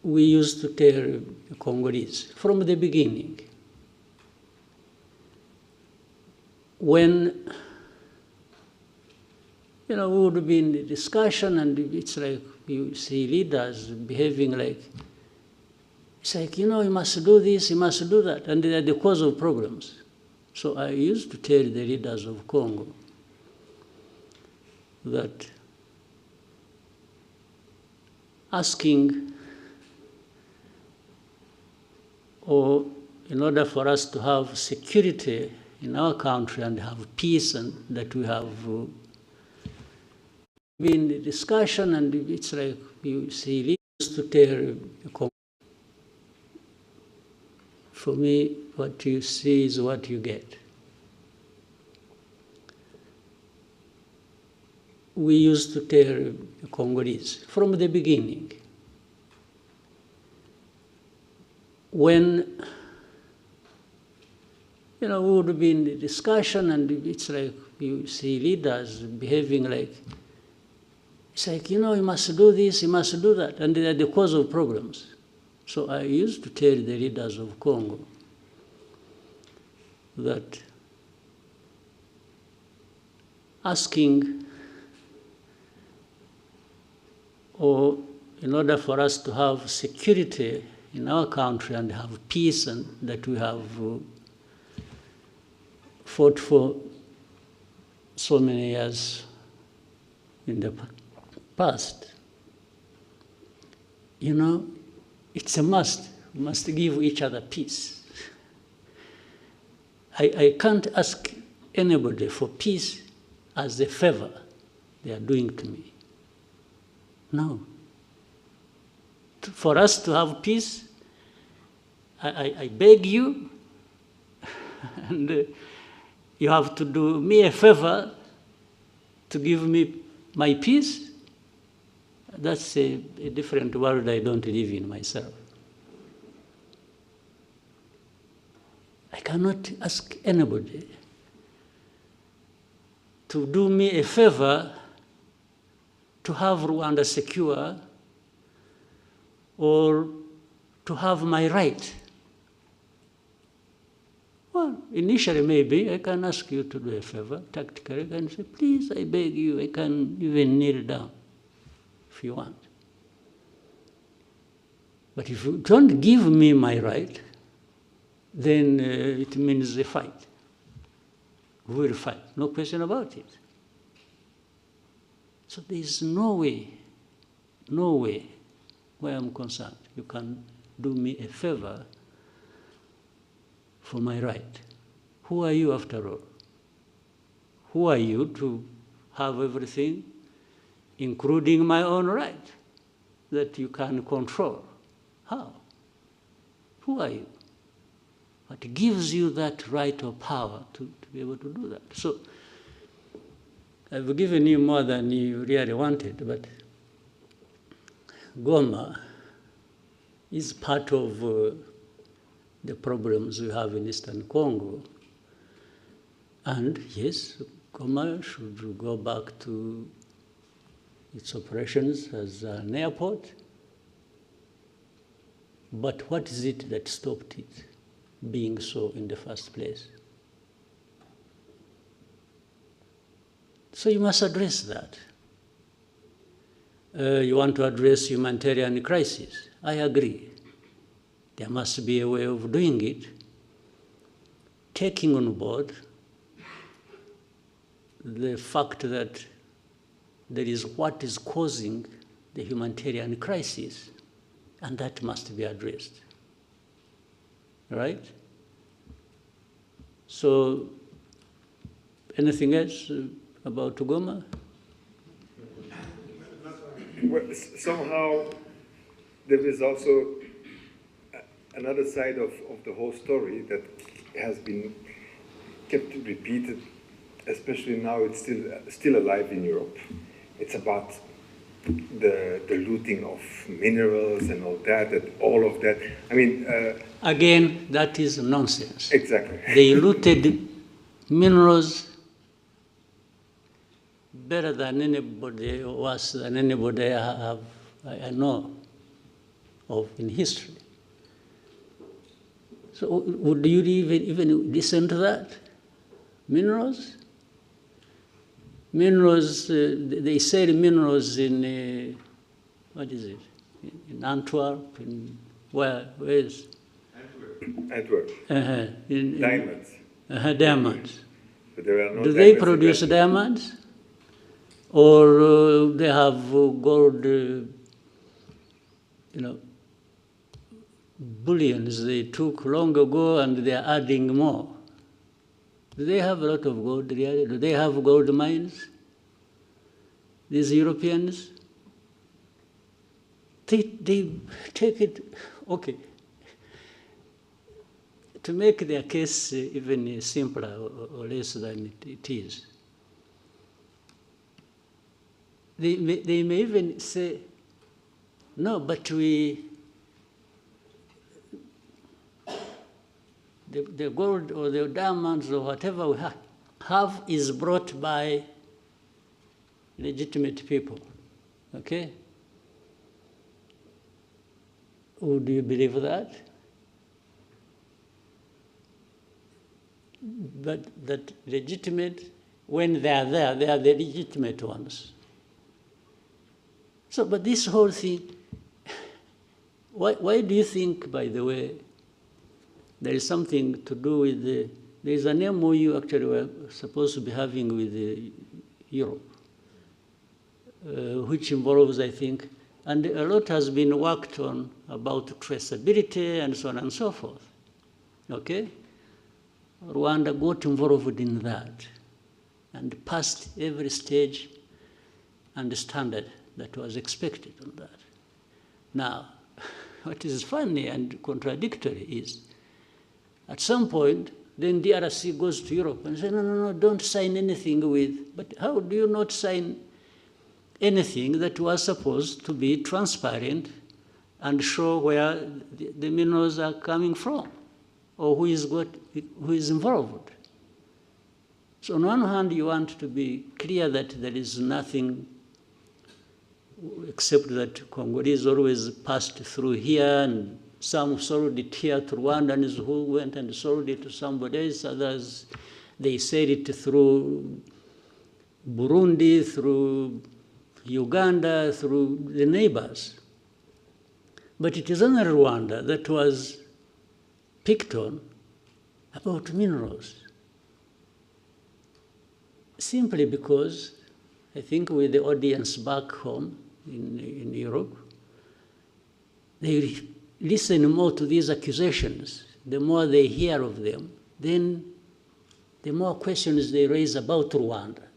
we used to tell the Congolese from the beginning, when we would be in the discussion, and it's like you see leaders behaving like, it's like, you must do this, you must do that, and they're the cause of problems. So I used to tell the leaders of Congo that asking, or in order for us to have security in our country and have peace, and that we have been in the discussion, and it's like you see leaders to tell. For me, what you see is what you get. We used to tell the Congolese from the beginning, when we would be in the discussion, and it's like you see leaders behaving like, it's like, you must do this, you must do that, and they're the cause of problems. So I used to tell the leaders of Congo that asking, or in order for us to have security in our country and have peace, and that we have fought for so many years in the past, it's a must. We must give each other peace. I can't ask anybody for peace as a favor they are doing to me. No. For us to have peace, I beg you, and you have to do me a favor to give me my peace. That's a different world I don't live in myself. I cannot ask anybody to do me a favor to have Rwanda secure, or to have my right. Well, initially maybe I can ask you to do a favor, tactically, I can say, please, I beg you, I can even kneel down if you want. But if you don't give me my right, then it means a fight. We will fight, no question about it. So there is no way, where I'm concerned, you can do me a favor for my right. Who are you after all? Who are you to have everything, including my own right, that you can control? How? Who are you? What gives you that right or power to be able to do that? So I've given you more than you really wanted, but Goma is part of the problems we have in Eastern Congo. And yes, Goma should go back to its operations as an airport. But what is it that stopped it being so in the first place? So you must address that. You want to address humanitarian crisis. I agree. There must be a way of doing it, taking on board the fact that there is what is causing the humanitarian crisis, and that must be addressed. Right? So, anything else about Goma? Well, somehow there is also another side of the whole story that has been kept repeated, especially now it's still alive in Europe. It's about the looting of minerals and all that. I mean... Again, that is nonsense. Exactly. They looted minerals better than anybody, worse than anybody I know. of in history. So would you even listen to that? Minerals? Minerals, they sell minerals in, what is it? In Antwerp, in where is? Antwerp. Diamonds. Diamonds. But there are no Do they diamonds in produce that. diamonds? Or they have gold, bullions they took long ago and they are adding more. Do they have a lot of gold really? Do they have gold mines? These Europeans? They take it, okay. To make their case even simpler or less than it is, they may even say, no, but the gold or the diamonds or whatever we have is brought by legitimate people, okay? Would you believe that? But that legitimate, when they are there, they are the legitimate ones. So, but this whole thing, why do you think, by the way, there is something to do with there is an MOU actually we're supposed to be having with Europe, which involves, I think, and a lot has been worked on about traceability and so on and so forth, okay? Rwanda got involved in that and passed every stage and standard that was expected on that. Now, what is funny and contradictory is, at some point, then DRC goes to Europe and says, no, don't sign anything with, but how do you not sign anything that was supposed to be transparent and show where the minerals are coming from or who is involved? So on one hand, you want to be clear that there is nothing except that Congolese always passed through here, and some sold it here to Rwandans who went and sold it to somebody else. Others, they said it through Burundi, through Uganda, through the neighbors. But it is only Rwanda that was picked on about minerals. Simply because, I think with the audience back home in Europe, they listen more to these accusations. The more they hear of them, then the more questions they raise about Rwanda.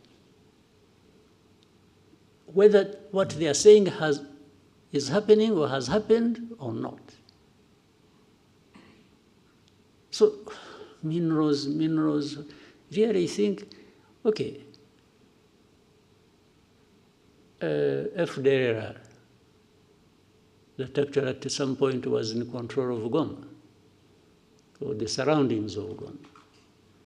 Whether what they are saying is happening or has happened or not. So minerals, really think, okay, FDLR, that actually at some point was in control of Goma, or the surroundings of Goma.